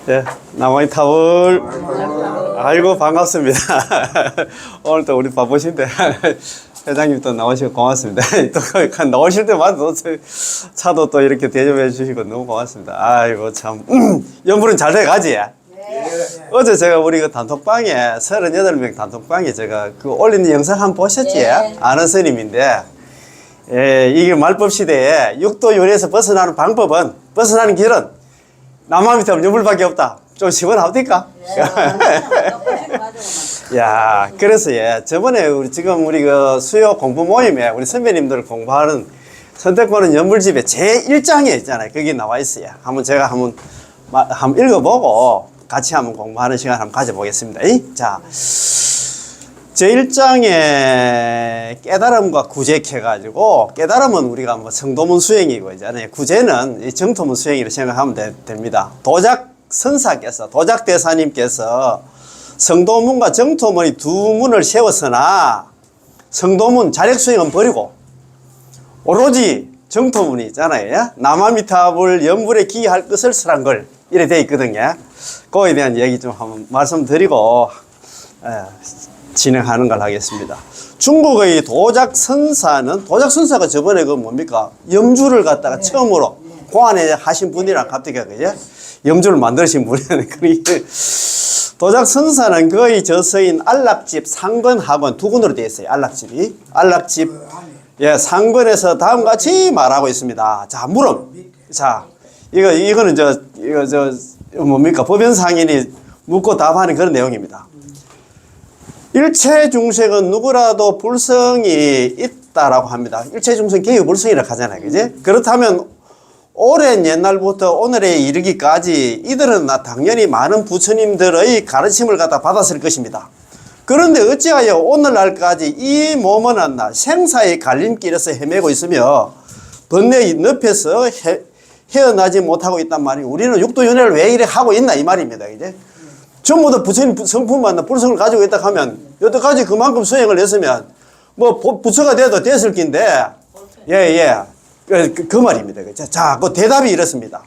네, 남원이 타월. 아이고, 반갑습니다. 오늘 또 우리 바쁘신데, 회장님 또 나오시고 고맙습니다. 또 나오실 때마다 또 차도 또 이렇게 대접해 주시고 너무 고맙습니다. 아이고, 참. 연불은 잘 돼가지? 네. 어제 제가 우리 그 단톡방에, 38명 단톡방에 제가 그 올리는 영상 한번 보셨지? 네. 아는 스님인데, 예, 이게 말법 시대에 육도 요리에서 벗어나는 방법은, 벗어나는 길은 남함이 타면 연불밖에 없다. 좀 시원합니까? 야, 그래서 예, 저번에 우리 그 수요 공부 모임에 우리 선배님들 공부하는 선택권은 연불집에 제1장에 있잖아요. 거기 나와 있어요. 제가 한번 읽어보고 같이 한번 공부하는 시간 한번 가져보겠습니다. 자, 제1장에 깨달음과 구제케 해가지고, 깨달음은 우리가 뭐 성도문 수행이고, 있잖아요. 구제는 정토문 수행이라고 생각하면 됩니다. 도작 선사께서, 도작 대사님께서 성도문과 정토문이 두 문을 세웠으나, 성도문 자력수행은 버리고, 오로지 정토문이 있잖아요. 남아미탑을 연불에 기할 것을 쓰란 걸, 이래 돼 있거든요. 그거에 대한 얘기 좀 한번 말씀드리고, 진행하는 걸 하겠습니다. 중국의 도작선사가 저번에 그 뭡니까? 염주를 갖다가 처음으로 고안에 하신 분이랑 갑자기 그죠? 염주를 만드신 분이라는 그러니까 도작선사는 거의 저서인 안락집, 상건학원 두 군으로 되어 있어요. 안락집. 예, 상건에서 다음과 같이 말하고 있습니다. 자, 물음. 자, 이거는 뭡니까? 법연상인이 묻고 답하는 그런 내용입니다. 일체 중생은 누구라도 불성이 있다라고 합니다. 일체 중생 개유 불성이라고 하잖아요. 그지? 그렇다면 오랜 옛날부터 오늘에 이르기까지 이들은 당연히 많은 부처님들의 가르침을 갖다 받았을 것입니다. 그런데 어찌하여 오늘날까지 이 몸은 생사의 갈림길에서 헤매고 있으며 번뇌의 늪에서 헤어나지 못하고 있단 말이에요. 우리는 육도윤회를 왜 이래 하고 있나 이 말입니다. 이제 전부 다 부처님 성품만 불성을 가지고 있다 하면 여태까지 그만큼 수행을 했으면 뭐 부처가 돼도 됐을 낀데 그 말입니다. 자, 그 대답이 이렇습니다.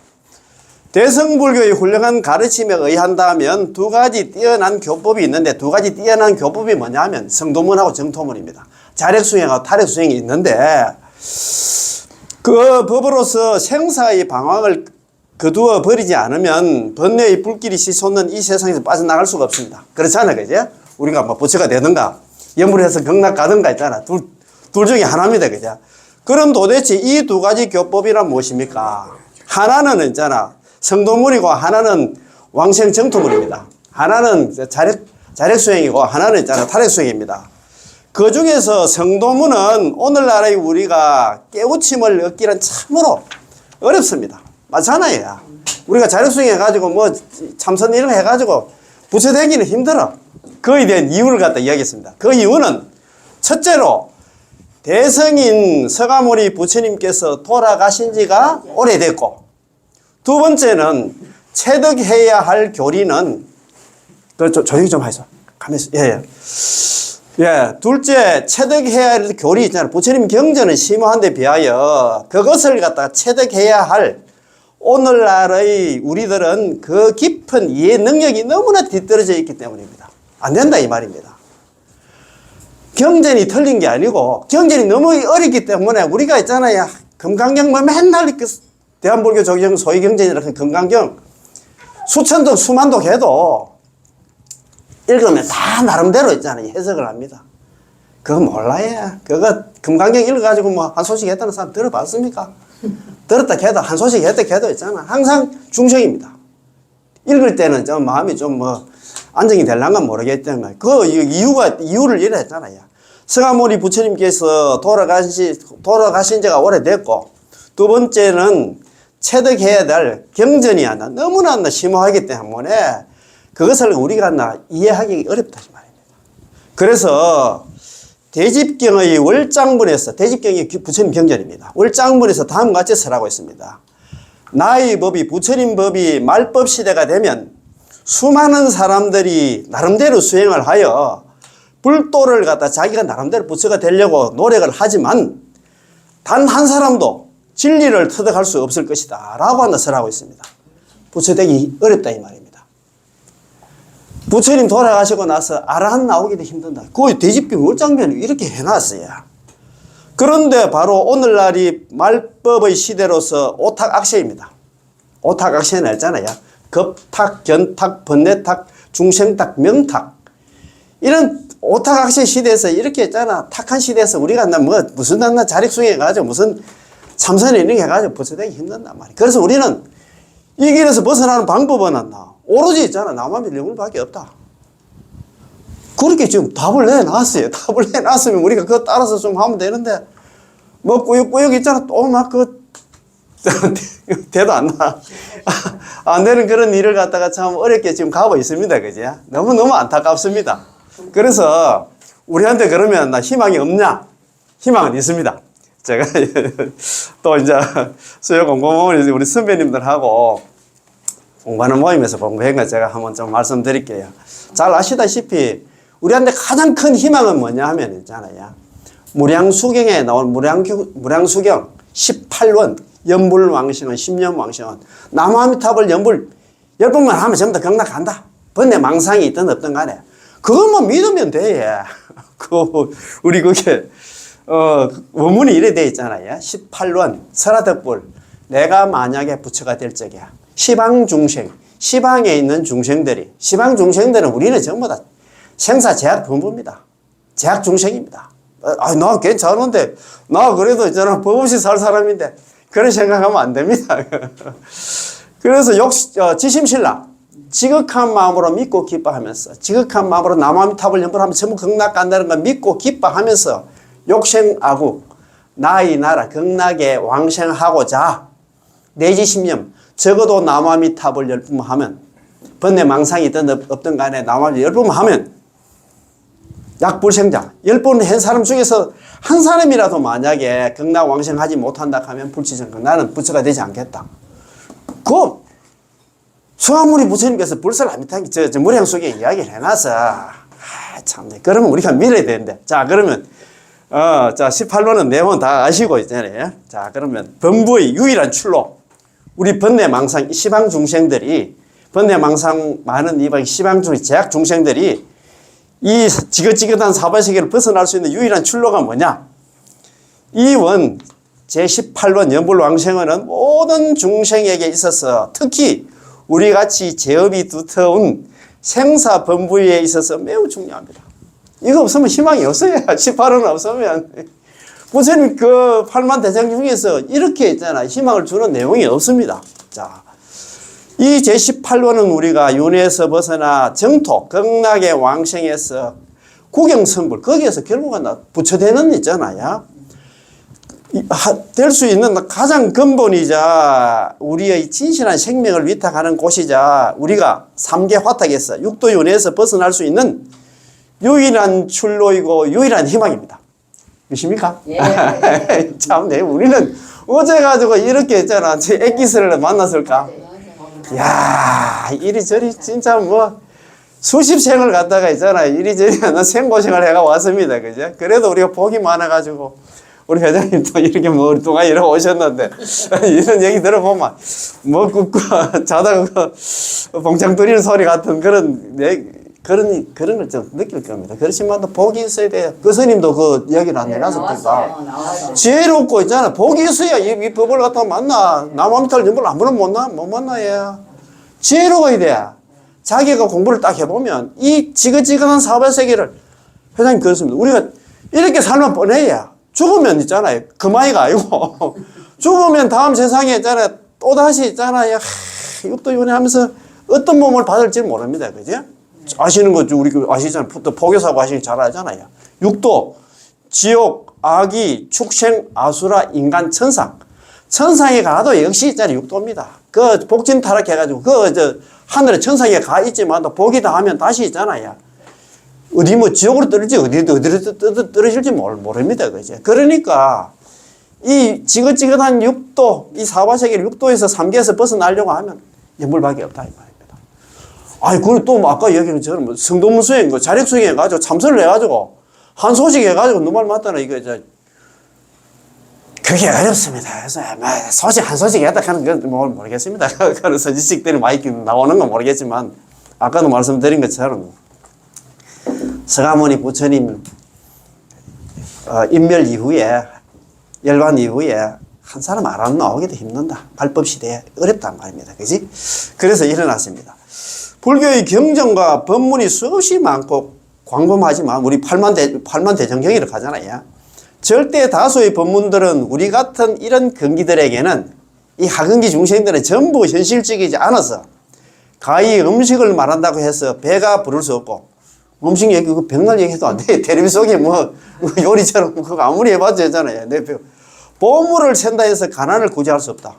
대성불교의 훌륭한 가르침에 의한다면 두 가지 뛰어난 교법이 있는데, 두 가지 뛰어난 교법이 뭐냐면 성도문하고 정토문입니다. 자력수행하고 타력수행이 있는데, 그 법으로서 생사의 방황을 거두어 버리지 않으면 번뇌의 불길이 솟는 이 세상에서 빠져나갈 수가 없습니다. 그렇잖아요. 그죠? 우리가 뭐 부처가 되든가 연불해서 극락 가든가 있잖아. 둘 중에 하나입니다. 그죠? 그럼 도대체 이 두 가지 교법이란 무엇입니까? 하나는 있잖아. 성도문이고 하나는 왕생정토문입니다. 하나는 자력수행이고 하나는 있잖아. 타력수행입니다. 그 중에서 성도문은 오늘날의 우리가 깨우침을 얻기는 참으로 어렵습니다. 맞잖아요. 우리가 자력수행 해가지고 뭐 참선 이런 거 해가지고 부처 되기는 힘들어. 그에 대한 이유를 갖다 이야기했습니다. 그 이유는 첫째로 대성인 서가모니 부처님께서 돌아가신 지가 오래됐고, 두 번째는 체득해야 할 교리는 조용히 좀 하세요. 가만히 둘째, 체득해야 할 교리 있잖아요. 부처님 경전은 심오한데 비하여 그것을 갖다가 체득해야 할 오늘날의 우리들은 그 깊은 이해 능력이 너무나 뒤떨어져 있기 때문입니다. 안 된다 이 말입니다. 경전이 틀린 게 아니고 경전이 너무 어렵기 때문에 우리가 있잖아요. 금강경 뭐 맨날 대한불교 조경 소위경전이라는 금강경 수천독 수만독 해도 읽으면 다 나름대로 있잖아요. 해석을 합니다. 그거 몰라요. 그거 금강경 읽어가지고 뭐 한 소식 했다는 사람 들어봤습니까? 들었다 해도 한 소식 했다 해도 있잖아. 항상 중생입니다. 읽을 때는 좀 마음이 좀 뭐 안정이 될란가 모르겠지만 그 이유를 이래 했잖아요. 서가모니 부처님께서 돌아가신 지가 오래됐고, 두 번째는 체득해야 될 경전이 너무나 심오하기 때문에 그것을 우리가 이해하기 어렵다 이 말입니다. 그래서 대집경의 월장문에서, 대집경이 부처님 경전입니다. 월장문에서 다음과 같이 설하고 있습니다. 나의 법이, 부처님 법이 말법 시대가 되면 수많은 사람들이 나름대로 수행을 하여 불도를 갖다 자기가 나름대로 부처가 되려고 노력을 하지만 단 한 사람도 진리를 터득할 수 없을 것이다 라고 설하고 있습니다. 부처되기 어렵다 이 말입니다. 부처님 돌아가시고 나서 아라한 나오기도 힘든다. 그 대집기 월장면을 이렇게 해놨어요. 그런데 바로 오늘날이 말법의 시대로서 오탁악세입니다. 오탁악세는 알잖아요. 겁탁, 견탁, 번뇌탁, 중생탁, 명탁. 이런 오탁악세 시대에서 이렇게 했잖아. 탁한 시대에서 우리가 무슨 자력숭해 가지고 무슨 참선에 이런 게 해가지고 부처되기 힘든단 말이야. 그래서 우리는 이 길에서 벗어나는 방법은 오로지 있잖아. 나만 밀려물 밖에 없다. 그렇게 지금 답을 내놨어요. 답을 내놨으면 우리가 그거 따라서 좀 하면 되는데, 뭐 꾸역꾸역 있잖아. 또 막 대도 안 나. 안 되는 그런 일을 갖다가 참 어렵게 지금 가고 있습니다. 그죠? 너무너무 안타깝습니다. 그래서 우리한테 그러면 나 희망이 없냐? 희망은 있습니다. 제가 또 이제 수요 공부 모임 우리 선배님들하고 공부하는 모임에서 공부한 거 제가 한번 좀 말씀드릴게요. 잘 아시다시피 우리한테 가장 큰 희망은 뭐냐 하면 있잖아요. 무량수경에 나온 무량수경 18원 연불왕생은 10년왕생은 나무아미탑을 연불 10번만 하면 전부 다 경락한다. 번뇌 망상이 있든 없든 간에 그것만 믿으면 돼. 우리 그게 원문이 이래 돼 있잖아요. 18원 설화덕불 내가 만약에 부처가 될 적이야. 시방중생 시방에 있는 중생들이 시방중생들은 우리는 전부 다 생사 제약 범부입니다. 제약 중생입니다. 나 괜찮은데 나 그래도 있잖아 법 없이 살 사람인데 그런 생각하면 안 됩니다. 그래서 지심신라 지극한 마음으로 믿고 기뻐하면서 지극한 마음으로 나무아미탑을 연불하면 전부 극락 간다는 걸 믿고 기뻐하면서 욕생아국 나의 나라 극락에 왕생하고자 내지심념 적어도 나무아미탑을 열품하면 번뇌 망상이 있든 없든 간에 나무아미탑을 열품하면 약불생자 10번 한 사람 중에서 한 사람이라도 만약에 극락 왕생하지 못한다 하면 불치정극 나는 부처가 되지 않겠다. 그 수화무리 부처님께서 불설 아미타기 저 무량 속에 이야기를 해놔서 참네. 그러면 우리가 믿어야 되는데 자 그러면 자 18로는 내용 다 아시고 있잖아요. 자 그러면 범부의 유일한 출로 우리 번뇌망상 시방 중생들이 번뇌망상 많은 이방 시방 중 제약 중생들이 이 지긋지긋한 사바세계를 벗어날 수 있는 유일한 출로가 뭐냐? 이원 제18원 연불왕생어는 모든 중생에게 있어서 특히 우리같이 제업이 두터운 생사범부에 있어서 매우 중요합니다. 이거 없으면 희망이 없어요. 18원 없으면. 부처님 그 8만 대장 중에서 이렇게 있잖아. 희망을 주는 내용이 없습니다. 자, 이 제18원은 우리가 윤회에서 벗어나 정토, 극락의 왕생에서 구경성불, 거기에서 결국은 부처되는 있잖아요. 될 수 있는 가장 근본이자 우리의 진실한 생명을 위탁하는 곳이자 우리가 3계 화탁에서 육도윤회에서 벗어날 수 있는 유일한 출로이고 유일한 희망입니다. 믿습니까? 예. 참, 네, 우리는 어제 가지고 이렇게 했잖아. 제 엑기스를 만났을까? 야 이리저리 진짜 뭐 수십 생을 갖다가 있잖아. 이리저리 생고생을 해가 왔습니다. 그죠? 그래도 우리가 복이 많아가지고 우리 회장님도 이렇게 뭐 오랫동안 이러고 오셨는데 이런 얘기 들어보면 뭐 굽고 자다가 봉창 뚫리는 소리 같은 그런 걸 좀 느낄 겁니다. 그렇지만 또 복이 있어야 돼요. 그 스님도 그 얘기를 안 해놨으니까. 지혜롭고 있잖아. 복이 있어야 이 법을 갖다가 만나. 나무아미탈 연불 아무나 못 만나야. 지혜로워야 돼. 자기가 공부를 딱 해보면 이 지긋지긋한 사바세계를 회장님 그렇습니다. 우리가 이렇게 살면 뻔해야. 죽으면 있잖아요. 그만이가 아니고 죽으면 다음 세상에 있잖아요. 또다시 있잖아요. 육도윤회 하면서 어떤 몸을 받을지 모릅니다. 그죠? 아시는 거죠. 우리 아시잖아요. 또 포교사고 하시기 잘 알잖아요. 육도, 지옥, 아기, 축생, 아수라, 인간, 천상. 천상에 가도 역시 있잖아요. 육도입니다. 그 복진 타락해가지고 하늘에 천상에 가 있지만 또 복이 다 하면 다시 있잖아요. 어디 뭐 지옥으로 떨어질지 어디로 떨어질지 모릅니다. 그죠? 그러니까 이 지긋지긋한 육도, 이 사바세계 육도에서 3계에서 벗어나려고 하면 연불밖에 없다 이 말입니다. 아니 그리고 또 뭐 아까 얘기한 것처럼 뭐 성도문수행, 자력수행 해가지고 참선을 해가지고 한 소식 해가지고 누말 맞다나 이거 이제 그게 어렵습니다. 그래서 소식 한 소식 했다 하는 건 모르겠습니다. 그런 선지식들이 많이 나오는 건 모르겠지만 아까도 말씀드린 것처럼 서가모니 부처님 인멸 이후에 열반 이후에 한 사람 안 나오기도 힘든다. 발법 시대에 어렵단 말입니다. 그지? 그래서 일어났습니다. 불교의 경전과 법문이 수없이 많고 광범하지만 우리 8만 대정경이라고 하잖아요. 절대 다수의 법문들은 우리 같은 이런 경기들에게는 이 하근기 중생들은 전부 현실적이지 않아서 가히 음식을 말한다고 해서 배가 부를 수 없고 음식 얘기, 백날 얘기해도 안 돼. 텔레비 속에 뭐 요리처럼 그거 아무리 해봐도 되잖아요. 보물을 챈다 해서 가난을 구제할 수 없다.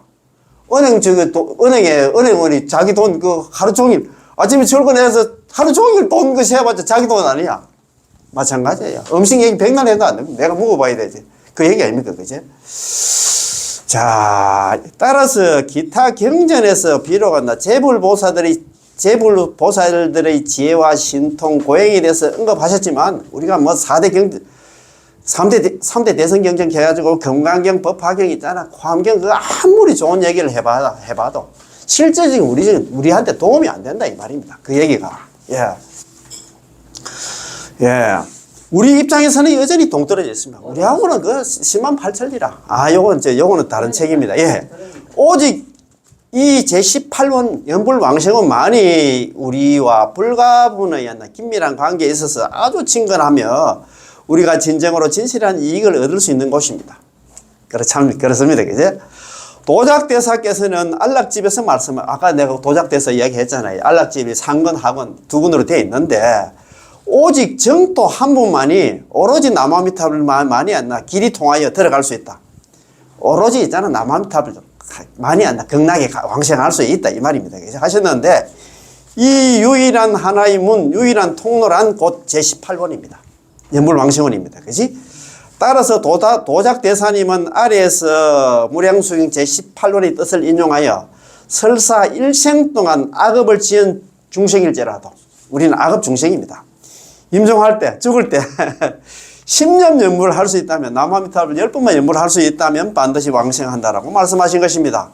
은행원이 자기 돈 하루 종일 아침에 출근해서 하루 종일 돈 세어봤자 자기 돈 아니야. 마찬가지예요. 음식 얘기 백날 해도 안 됩니다. 내가 먹어봐야 되지. 그 얘기 아닙니까? 그죠? 자, 따라서 기타 경전에서 비록한다. 재불보살들의 지혜와 신통, 고행에 대해서 언급하셨지만, 우리가 뭐 3대 대선 경전 해가지고 금강경, 법화경 있잖아. 화엄경, 그거 아무리 좋은 얘기를 해봐도 실제적인 우리한테 도움이 안 된다. 이 말입니다. 그 얘기가. 예. 우리 입장에서는 여전히 동떨어져 있습니다. 우리하고는 그 10만 8천리라. 요거는 다른 책입니다. 예. 오직 이 제18원 연불왕생원만이 우리와 불가분의 긴밀한 관계에 있어서 아주 친근하며 우리가 진정으로 진실한 이익을 얻을 수 있는 곳입니다. 그렇습니다. 그죠? 도작대사께서는 안락집에서 아까 내가 도작대사 이야기했잖아요. 안락집이 상근, 하근 두 군으로 되어 있는데 오직 정토 한 분만이 오로지 남아미타불만이 길이 통하여 들어갈 수 있다. 오로지 있잖아. 남아미타불 많이 극락에 왕생할 수 있다. 이 말입니다. 하셨는데 이 유일한 하나의 문, 유일한 통로란 곧 제18원입니다. 연불왕생원입니다. 그지? 따라서 도작대사님은 아래에서 무량수경 제18원의 뜻을 인용하여 설사 일생 동안 악업을 지은 중생일지라도 우리는 악업 중생입니다. 임종할 때, 죽을 때 10년 연불을 할 수 있다면 남아미타불 10번만 연불을 할 수 있다면 반드시 왕생한다라고 말씀하신 것입니다.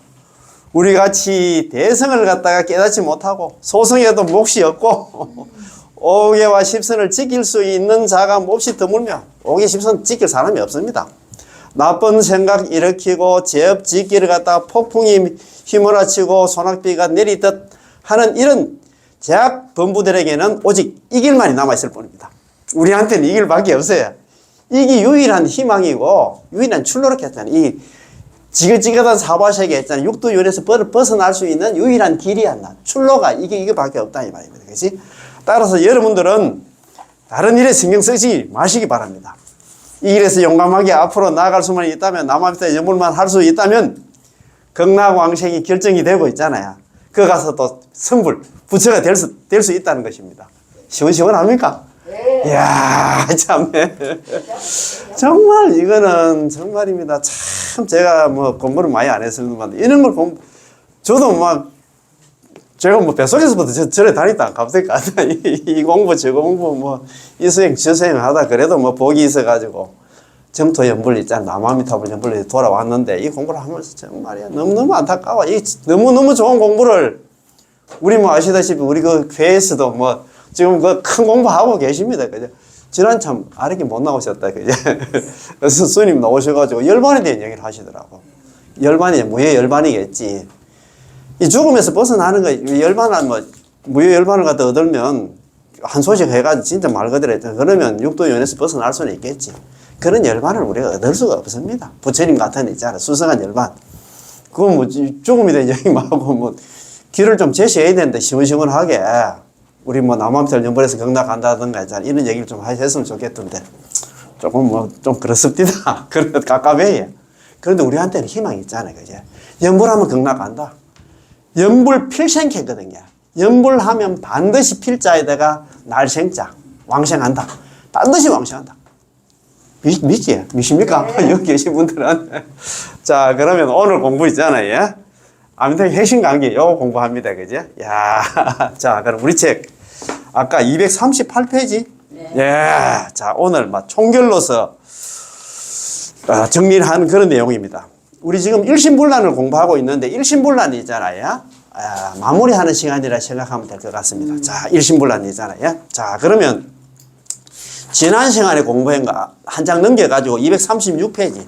우리 같이 대성을 갖다가 깨닫지 못하고 소성에도 몫이 없고 오계와 십선을 지킬 수 있는 자가 몹시 드물며 오계 십선 지킬 사람이 없습니다. 나쁜 생각 일으키고 죄업 짓기를 갖다가 폭풍이 휘몰아치고 소낙비가 내리듯 하는 이런 제약 범부들에게는 오직 이 길만이 남아있을 뿐입니다. 우리한테는 이 길밖에 없어요. 이게 유일한 희망이고 유일한 출로라고 했잖아요. 이 지긋지긋한 사바세계 했잖아요. 육도윤에서 벗어날 수 있는 유일한 길이야. 출로가 이게밖에 없다 이 말입니다. 그렇지? 따라서 여러분들은 다른 일에 신경 쓰지 마시기 바랍니다. 이 길에서 용감하게 앞으로 나아갈 수만 있다면 남아미타 연불만 할 수 있다면 극락왕생이 결정이 되고 있잖아요. 그 가서 또 성불, 부처가 될 수 있다는 것입니다. 시원시원합니까? 네. 이야, 참. 정말 이거는 정말입니다. 참 제가 뭐 공부를 많이 안 했습니다만 이런 걸 저도 제가 뱃속에서부터 절에 다니다 갑자기 이 공부 저 공부 이 수행 저 수행 하다 그래도 복이 있어가지고 점토 연불 있잖아. 남아미타불 연불에 돌아왔는데 이 공부를 하면서 정말이야 너무너무 안타까워. 이 너무너무 좋은 공부를 우리 아시다시피 우리 그 회에서도 지금 그 큰 공부하고 계십니다. 그죠? 지난 참 아랫게 못 나오셨다. 그죠? 스님 나오셔가지고 열반에 대한 얘기를 하시더라고. 열반이 무효 열반이겠지. 이 죽음에서 벗어나는 거 열반은 무효 열반을 갖다 얻으면 한 소식 해가지고 진짜 말 그대로 했잖아. 그러면 육도연에서 벗어날 수는 있겠지. 그런 열반을 우리가 얻을 수가 없습니다. 부처님 같은 데 있잖아. 수성한 열반. 그건 죽음에 대한 얘기하고 길을 좀 제시해야 되는데 시원시원하게 우리 남아미타 연불에서 극락 간다든가 이런 얘기를 좀 했으면 좋겠던데 조금 좀 그렇습니다. 그래 가깝해요. 그런데 우리한테는 희망이 있잖아요. 그죠? 연불하면 극락 간다. 연불 필생캐거든요. 연불하면 반드시 필자에다가 날생자 왕생한다. 반드시 왕생한다. 믿지? 믿습니까? 네. 여기 계신 분들은. 자, 그러면 오늘 공부 있잖아요. 아무튼 핵심 강의 요거 공부합니다. 그죠? 야, 자, 그럼 우리 책 아까 238페이지. 네. 예. 자, 오늘 총결로서 정리한 그런 내용입니다. 우리 지금 일심분란을 공부하고 있는데 일심분란이 있잖아요. 마무리하는 시간이라 생각하면 될 것 같습니다. 자, 일심분란이 있잖아요. 자, 그러면 지난 시간에 공부한 거 한 장 넘겨가지고 236페이지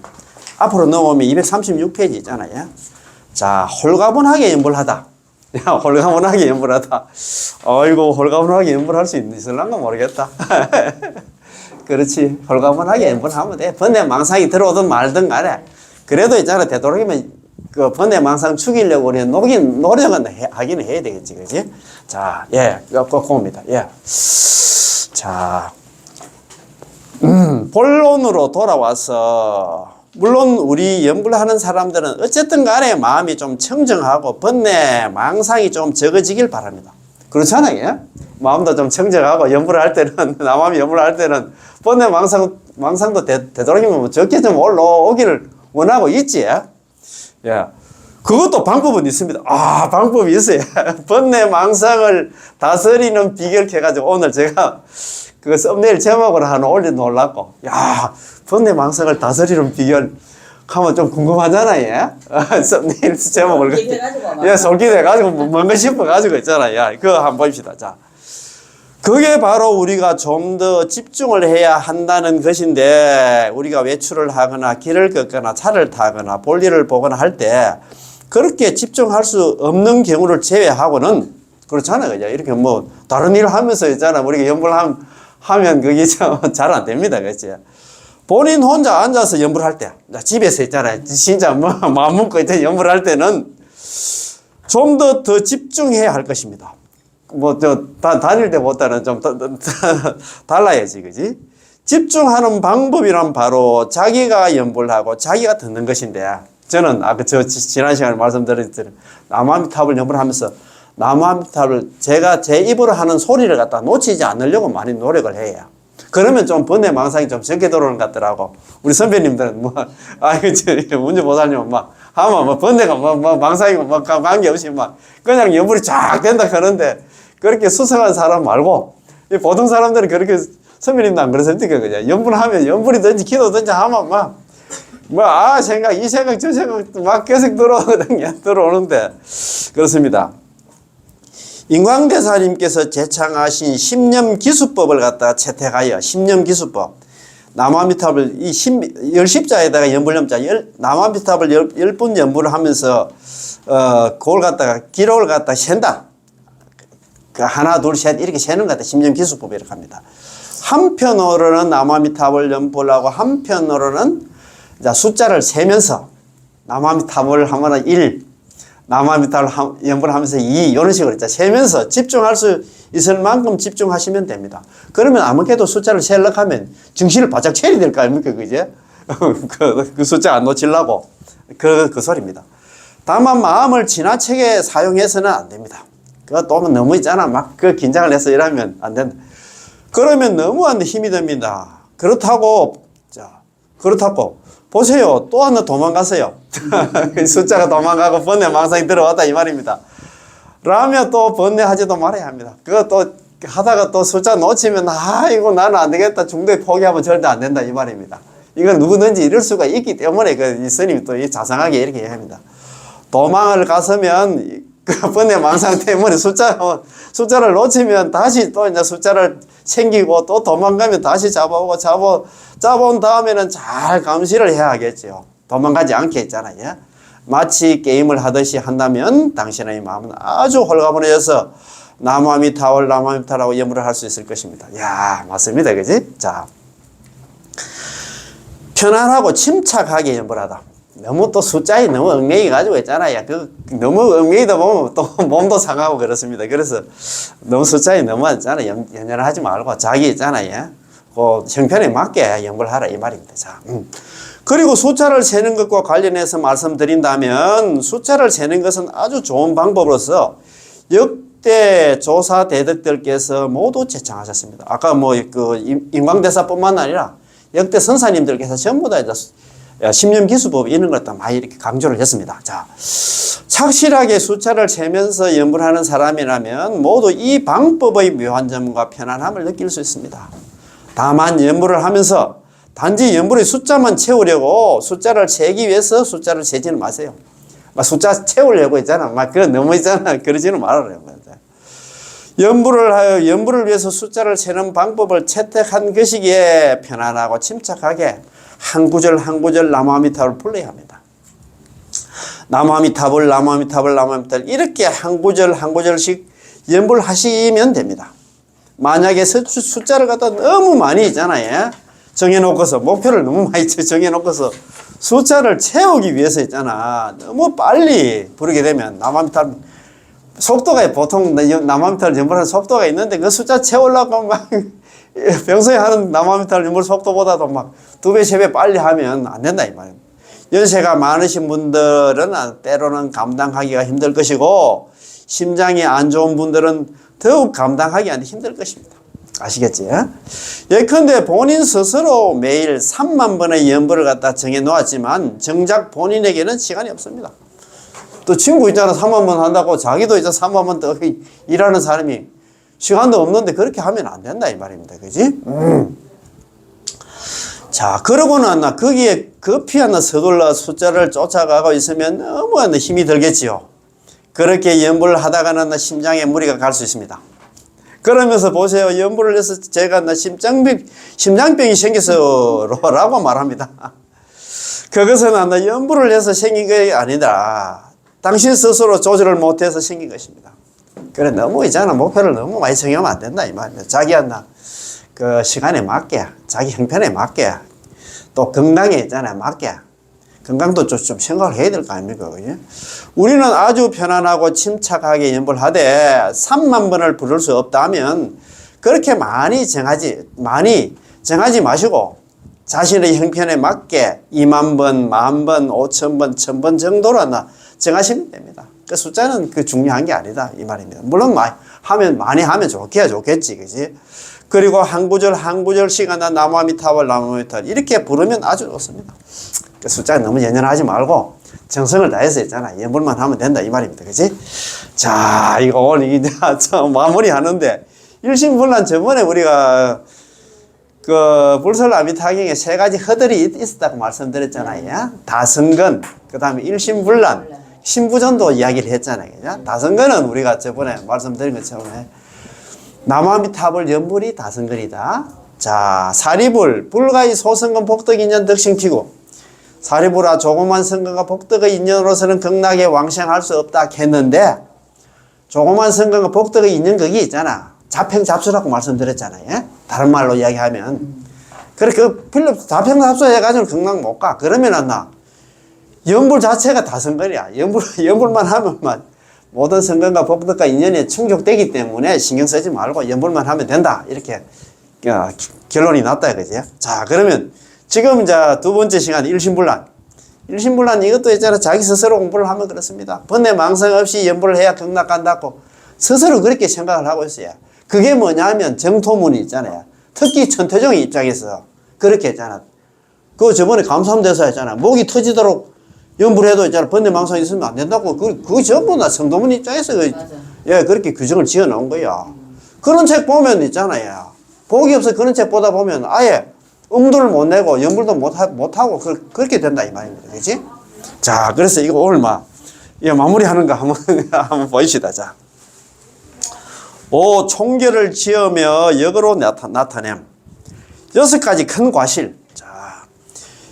앞으로 넘어오면 236페이지 있잖아요. 자, 홀가분하게 연불하다. 야, 홀가분하게 연불하다. 어이구, 홀가분하게 연불할 수 있을란가 모르겠다. 그렇지. 홀가분하게 연불하면 돼. 번뇌 망상이 들어오든 말든 간에. 그래도 있잖아. 되도록이면 그 번뇌 망상 죽이려고 우리 노력은 하기는 해야 되겠지. 그지? 자, 예. 그겁니다. 예. 자. 본론으로 돌아와서 물론 우리 연불하는 사람들은 어쨌든 간에 마음이 좀 청정하고 번뇌 망상이 좀 적어지길 바랍니다. 그렇잖아요. 마음도 좀 청정하고 연불할 때는 남함이 연불할 때는 번뇌 망상도 되도록이면 적게 좀 올라오기를 원하고 있지. 예. 그것도 방법은 있습니다. 방법이 있어요. 번뇌 망상을 다스리는 비결 해가지고 오늘 제가 그 썸네일 제목으로 하나 올려놓으려고. 야, 번뇌 망상을 다스리는 비결 하면 좀 궁금하잖아요. 썸네일 제목을. 예, 솔깃해가지고 뭔가 싶어가지고 있잖아요. 그거 한번 봅시다. 자. 그게 바로 우리가 좀 더 집중을 해야 한다는 것인데, 우리가 외출을 하거나 길을 걷거나 차를 타거나 볼일을 보거나 할 때 그렇게 집중할 수 없는 경우를 제외하고는 그렇잖아요. 그죠? 이렇게 뭐 다른 일을 하면서 있잖아. 우리가 연불하면 그게 잘 안 됩니다. 그렇지? 본인 혼자 앉아서 연불할 때, 집에서 있잖아요. 진짜 뭐 마음 먹고 있잖아요. 연불할 때는 좀 더 집중해야 할 것입니다. 뭐, 다닐 때보다는 좀 달라야지, 그지? 집중하는 방법이란 바로 자기가 연불하고 자기가 듣는 것인데, 저는, 지난 시간에 말씀드렸듯이, 나무아미타불 연불하면서, 나무아미타불 제가 제 입으로 하는 소리를 갖다 놓치지 않으려고 많이 노력을 해요. 그러면 좀 번뇌 망상이 좀 적게 들어오는 것 같더라고. 우리 선배님들은 뭐, 문제보살님은 막, 하면 번뇌가 망상이고 관계없이 그냥 연불이 쫙 된다 하는데, 그렇게 수상한 사람 말고, 보통 사람들은 그렇게, 선배님도 안 그러십니까? 그냥 연불하면, 연불이든지 기도든지 하면 이 생각, 저 생각 계속 들어오는데, 그렇습니다. 인광대사님께서 제창하신 십념기수법을 갖다가 채택하여, 십념기수법. 나무아미타불, 열십자에다가 연불염자, 나무아미타불 10분 연불을 하면서, 그걸 갖다가, 기록을 갖다가 샌다. 하나, 둘, 셋, 이렇게 세는 것 같아요. 십념기수법 이렇게 합니다. 한편으로는 나무아미타불 연불하고 한편으로는 숫자를 세면서 나무아미타불 하면 1, 나무아미타불 연불하면서 2, 이런 식으로 세면서 집중할 수 있을 만큼 집중하시면 됩니다. 그러면 아무래도 숫자를 세려고 하면 정신을 바짝 차려야 될 거 아닙니까? 그제? 그 숫자 안 놓치려고. 그 소리입니다. 다만 마음을 지나치게 사용해서는 안 됩니다. 그거 또 너무 있잖아. 긴장을 해서 이러면 안 된다. 그러면 너무한데 힘이 듭니다. 그렇다고, 보세요. 또 하나 도망갔어요. 숫자가 도망가고 번뇌 망상이 들어왔다 이 말입니다. 라면 또 번뇌하지도 말아야 합니다. 그거 또 하다가 또 숫자 놓치면, 이거 나는 안 되겠다. 중도에 포기하면 절대 안 된다 이 말입니다. 이건 누구든지 이럴 수가 있기 때문에 이 스님이 또 자상하게 이렇게 합니다. 도망을 갔으면 번뇌 망상 때문에 숫자를 놓치면 다시 또 이제 숫자를 챙기고 또 도망가면 다시 잡아오고 잡아온 다음에는 잘 감시를 해야 하겠죠. 도망가지 않게 했잖아요. 마치 게임을 하듯이 한다면 당신의 마음은 아주 홀가분해져서 나무아미타불라고 염불을 할 수 있을 것입니다. 야, 맞습니다. 그지? 자. 편안하고 침착하게 염불하다. 너무 또 숫자에 너무 얽매이 가지고 있잖아요. 너무 얽매이다 보면 또 몸도 상하고 그렇습니다. 그래서 너무 숫자에 너무 있잖아요. 연연하지 말고 자기 있잖아요. 그 형편에 맞게 연불하라 이 말입니다. 자, 그리고 숫자를 세는 것과 관련해서 말씀드린다면 숫자를 세는 것은 아주 좋은 방법으로서 역대 조사 대덕들께서 모두 제창하셨습니다. 아까 인광대사뿐만 아니라 역대 선사님들께서 전부 다 십념기수법 이런 걸 다 많이 이렇게 강조를 했습니다. 자, 착실하게 숫자를 세면서 연불하는 사람이라면 모두 이 방법의 묘한 점과 편안함을 느낄 수 있습니다. 다만 연불을 하면서 단지 연불의 숫자만 채우려고 숫자를 채기 위해서 숫자를 세지는 마세요. 막 숫자 채우려고 했잖아. 막 그건 너무 있잖아. 그러지는 말아요. 연불을 위해서 숫자를 세는 방법을 채택한 것이기에 편안하고 침착하게 한 구절 한 구절 나무아미타불을 불러야 합니다. 나무아미타불, 나무아미타불, 나무아미타불 이렇게 한 구절 한 구절씩 연불하시면 됩니다. 만약에 숫자를 갖다 너무 많이 있잖아요. 정해놓고서 목표를 너무 많이 정해놓고서 숫자를 채우기 위해서 있잖아. 너무 빨리 부르게 되면 나무아미타불 속도가 보통 나무아미타불 연불하는 속도가 있는데 그 숫자 채우려고 막 평소에 하는 나무아미타불 연불 속도보다도 막 2배, 3배 빨리 하면 안 된다 이 말이에요. 연세가 많으신 분들은 때로는 감당하기가 힘들 것이고 심장이 안 좋은 분들은 더욱 감당하기 힘들 것입니다. 아시겠지? 예컨대 본인 스스로 매일 3만 번의 연불을 갖다 정해 놓았지만 정작 본인에게는 시간이 없습니다. 또 친구 있잖아 3만 번 한다고 자기도 이제 3만 번 더 일하는 사람이 시간도 없는데 그렇게 하면 안 된다 이 말입니다. 그지? 자, 그러고는 거기에 급히 서둘러 숫자를 쫓아가고 있으면 너무 힘이 들겠지요. 그렇게 연불을 하다가는 심장에 무리가 갈 수 있습니다. 그러면서 보세요. 연불을 해서 제가 심장병이 생겨서라고 말합니다. 그것은 연불을 해서 생긴 게 아니다. 당신 스스로 조절을 못해서 생긴 것입니다. 그래, 너무 있잖아. 목표를 너무 많이 정하면 안 된다 이 말입니다. 자기 그 시간에 맞게, 자기 형편에 맞게, 또 건강에 있잖아요. 맞게. 건강도 좀 생각을 해야 될 거 아닙니까? 그죠? 우리는 아주 편안하고 침착하게 연불하되 3만 번을 부를 수 없다면 그렇게 많이 정하지 마시고 자신의 형편에 맞게 2만 번, 10,000번, 5,000번, 1,000번 정도로 정하시면 됩니다. 그 숫자는 중요한 게 아니다 이 말입니다. 물론 많이 하면 좋겠지, 그지? 그리고 한 구절 한 구절씩 나무아미타불, 나무아미타불 이렇게 부르면 아주 좋습니다. 그 숫자 너무 연연하지 말고 정성을 다해서 있잖아. 연불만 하면 된다 이 말입니다. 그지? 자, 이거 오늘 이제 마무리 하는데 일심불란 저번에 우리가 그 불설아미타경에 3가지 허들이 있었다고 말씀드렸잖아요. 다성근, 그 다음에 일심불란, 신부전도 이야기를 했잖아요. 그죠? 다성근은 우리가 저번에 말씀드린 것처럼 나무아미타불 연불이 다성근이다. 자, 사리불, 불가의 소성근 복덕인연 덕심티구. 사리불아 조그만 성근과 복덕의 인연으로서는 극락에 왕생할 수 없다 했는데 조그만 성근과 복덕의 인연 거기 있잖아. 자평잡수라고 말씀드렸잖아요. 다른 말로 이야기하면 그래 그 필립 자평잡수 해가지고 극락 못 가. 그러면 연불 자체가 다성근이야. 연불만 하면 모든 성근과 복덕과 인연에 충족되기 때문에 신경 쓰지 말고 연불만 하면 된다. 이렇게 결론이 났다 그지? 자, 그러면 지금 이제 2번째 시간 일심불란 이것도 있잖아. 자기 스스로 공부를 하면 그렇습니다. 번뇌 망상 없이 연불을 해야 극락 간다고 스스로 그렇게 생각을 하고 있어요. 그게 뭐냐면 정토문이 있잖아요. 특히 천태종의 입장에서 그렇게 했잖아. 그거 저번에 감사함대사 했잖아. 목이 터지도록 연불해도 있잖아. 번뇌 망상 있으면 안 된다고. 그거 전부 다 성도문 입장에서 그렇게 규정을 지어 놓은 거야. 그런 책 보면 있잖아요. 복이 없어 그런 책 보다 보면 아예 음도를 못 내고 연불도 못하고 그렇게 된다 이 말입니다. 그렇지? 자, 그래서 이거 오늘 이거 마무리하는 거 한번 보십시다. 자, 총결을 지으며 역으로 나타냄 6가지 큰 과실. 자,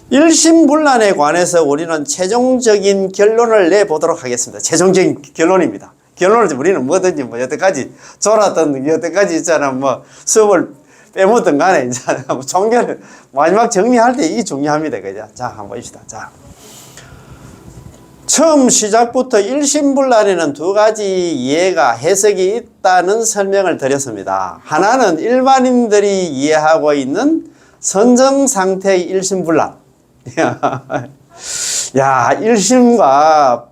일심불란에 관해서 우리는 최종적인 결론을 내보도록 하겠습니다. 최종적인 결론입니다. 결론을 우리는 뭐든지 여태까지 졸았던 여태까지 있잖아. 수업을 빼먹든 간에 이제 총결 마지막 정리할 때 이게 중요합니다. 그죠? 자, 한번 봅시다. 자, 처음 시작부터 일심불란에는 2가지 이해가 해석이 있다는 설명을 드렸습니다. 하나는 일반인들이 이해하고 있는 선정 상태의 일심불란. 야, 일심과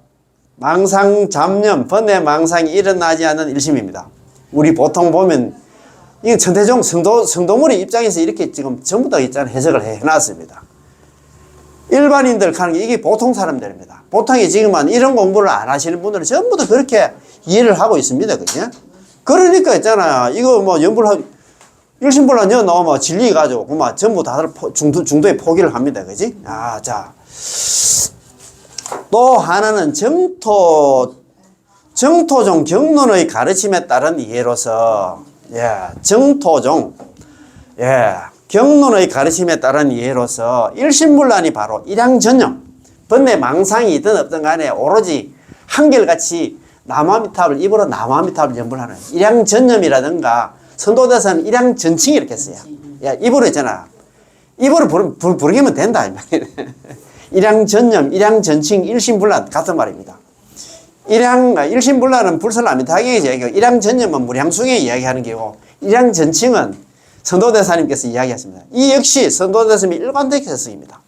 망상, 잡념, 번뇌 망상이 일어나지 않는 일심입니다. 우리 보통 보면 이게 천태종 성도물의 입장에서 이렇게 지금 전부 다 있잖아요. 해석을 해놨습니다. 일반인들 가는 게 이게 보통 사람들입니다. 보통이 지금 이런 공부를 안 하시는 분들은 전부 다 그렇게 이해를 하고 있습니다. 그죠? 그러니까 있잖아요. 이거 일심불란 여 나오면 진리 가지고 그만 전부 다들 중도에 포기를 합니다. 그지? 아, 자. 또 하나는 정토종 경론의 가르침에 따른 이해로서, 예, 정토종, 예, 경론의 가르침에 따른 이해로서 일심불란이 바로 일양전념, 번뇌 망상이 있든 없든 간에 오로지 한결같이 남아미탑을 입으로 남아미탑을 연불하는 일양전념이라든가 선도대사는 일양전칭 이렇게 써요. 야, 입으로 했잖아. 입으로 부르기면 된다. 일양전념, 일양전칭, 일심불란 같은 말입니다. 일심불란은 불설라미타경에서 이야기하고 일양전념은 무량숭에 이야기하는 게고 일양전칭은 선도대사님께서 이야기했습니다. 이 역시 선도대사님이 일관되게 해석입니다.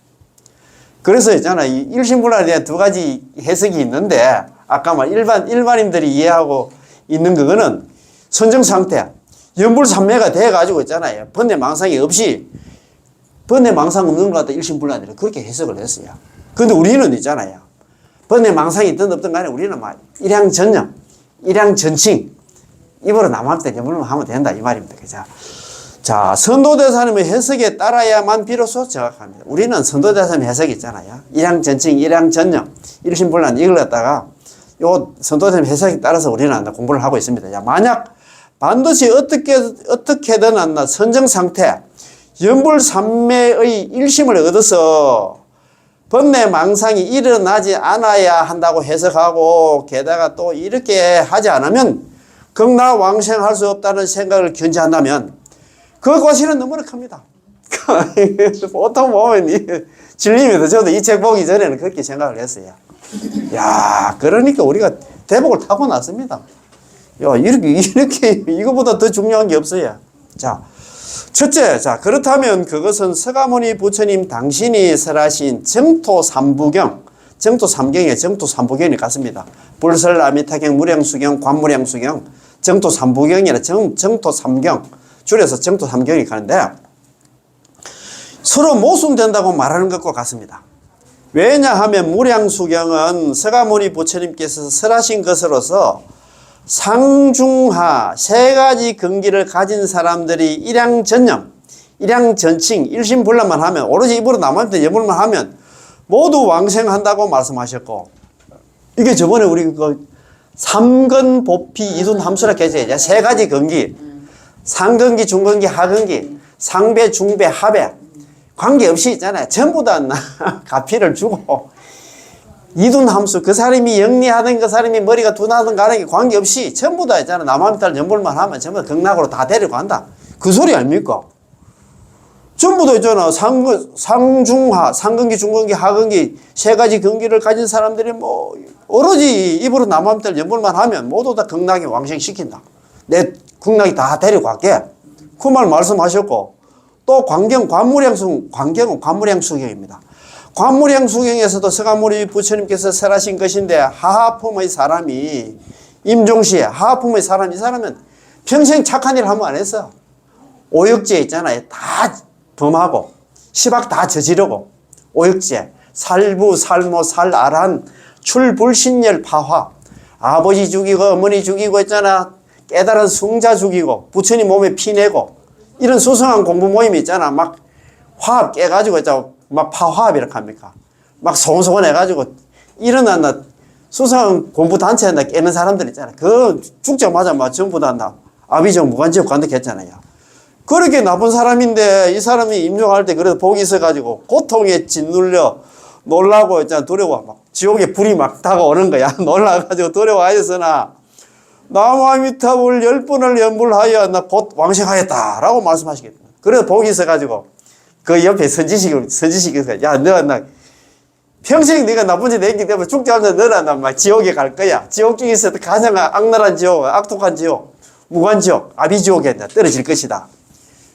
그래서 있잖아, 이 일심불란에 대한 두 가지 해석이 있는데 아까 말 일반인들이 이해하고 있는 그거는 선정상태, 연불삼매가 돼가지고 있잖아요. 번뇌망상이 없이 번뇌망상 없는 것 같다 일심불란이라 그렇게 해석을 했어요. 근데 우리는 있잖아요. 번뇌망상이 있든 없든 간에 우리는 막 일양전념, 일양전칭 입으로 남한테 연불만 하면 된다 이 말입니다. 그죠? 자, 선도대사님의 해석에 따라야만 비로소 정확합니다. 우리는 선도대사님 해석이 있잖아요. 일양전칭, 일양전념, 일심불란 이걸 갖다가 요 선도대사님 해석에 따라서 우리는 공부를 하고 있습니다. 자, 만약 반드시 어떻게든 선정상태, 연불삼매의 일심을 얻어서 번뇌망상이 일어나지 않아야 한다고 해석하고 게다가 또 이렇게 하지 않으면 극락왕생할 수 없다는 생각을 견지한다면 그 과실은 너무나 큽니다. 보통 보면 진리입니다. 저도 이 책 보기 전에는 그렇게 생각을 했어요. 야, 그러니까 우리가 대복을 타고 났습니다. 야, 이렇게 이거보다 더 중요한 게 없어요. 자, 첫째, 자, 그렇다면 그것은 서가모니 부처님 당신이 설하신 정토 삼부경, 정토 삼경에 정토 삼부경이 같습니다. 불설, 아미타경, 무량수경, 관무량수경, 정토 삼부경이라 정토 삼경, 줄여서 정토 삼경이 가는데 서로 모순된다고 말하는 것과 같습니다. 왜냐하면 무량수경은 서가모니 부처님께서 설하신 것으로서 상중하 세 가지 근기를 가진 사람들이 일양전념, 일양전칭, 일심불란만 하면 오로지 입으로 남한테 예물만 하면 모두 왕생한다고 말씀하셨고 이게 저번에 우리 그 삼근보피 이둔함수라 계세요. 세 가지 근기, 상근기, 중근기, 하근기, 상배, 중배, 하배 관계없이 있잖아요. 전부 다 가피를 주고 이둔함수 그 사람이 영리하든 그 사람이 머리가 둔하든 간에 관계없이 전부 다 있잖아. 남아미탈 연불만 하면 전부 다 극락으로 다 데려간다. 그 소리 아닙니까? 전부 다 있잖아. 상중하, 상근기, 중근기, 하근기 세 가지 근기를 가진 사람들이 뭐 오로지 입으로 남아미탈 연불만 하면 모두 다 극락에 왕생시킨다. 내 극락이 다 데려갈게. 그 말 말씀하셨고 또 관경은 관무량수경입니다. 관무량수경에서도 서가모니 부처님께서 설하신 것인데 하하품의 사람이 임종시에 하하품의 사람 이 사람은 평생 착한 일 한번 안 했어. 오역죄 있잖아요. 다 범하고 시박 다 저지르고 오역죄 살부 살모 살아란 출불신열 파화 아버지 죽이고 어머니 죽이고 있잖아. 깨달은 승자 죽이고 부처님 몸에 피내고 이런 수성한 공부 모임이 있잖아. 막 화합 깨가지고 있잖아. 막 파화합 이렇게 합니까? 막 소곤소곤 해가지고 일어난다. 수상 공부단체에 깨는 사람들 있잖아요. 그 죽자마자 막 전부 다 아비정 무관지역 간다고 했잖아요. 그렇게 나쁜 사람인데 이 사람이 임종할 때 그래도 복이 있어가지고 고통에 짓눌려 놀라고 있잖아. 두려워. 막 지옥에 불이 막 다가오는 거야. 놀라가지고 두려워하였으나 나무아미타불 10번을 연불하여 나 곧 왕생하였다라고 말씀하시겠다. 그래서 복이 있어가지고 그 옆에 선지식이 야, 너 평생 네가 나쁜 짓 했기 때문에 죽자마자 너는 막 지옥에 갈 거야. 지옥 중에서 가장 악랄한 지옥, 악독한 지옥, 무관지옥, 아비지옥에 떨어질 것이다.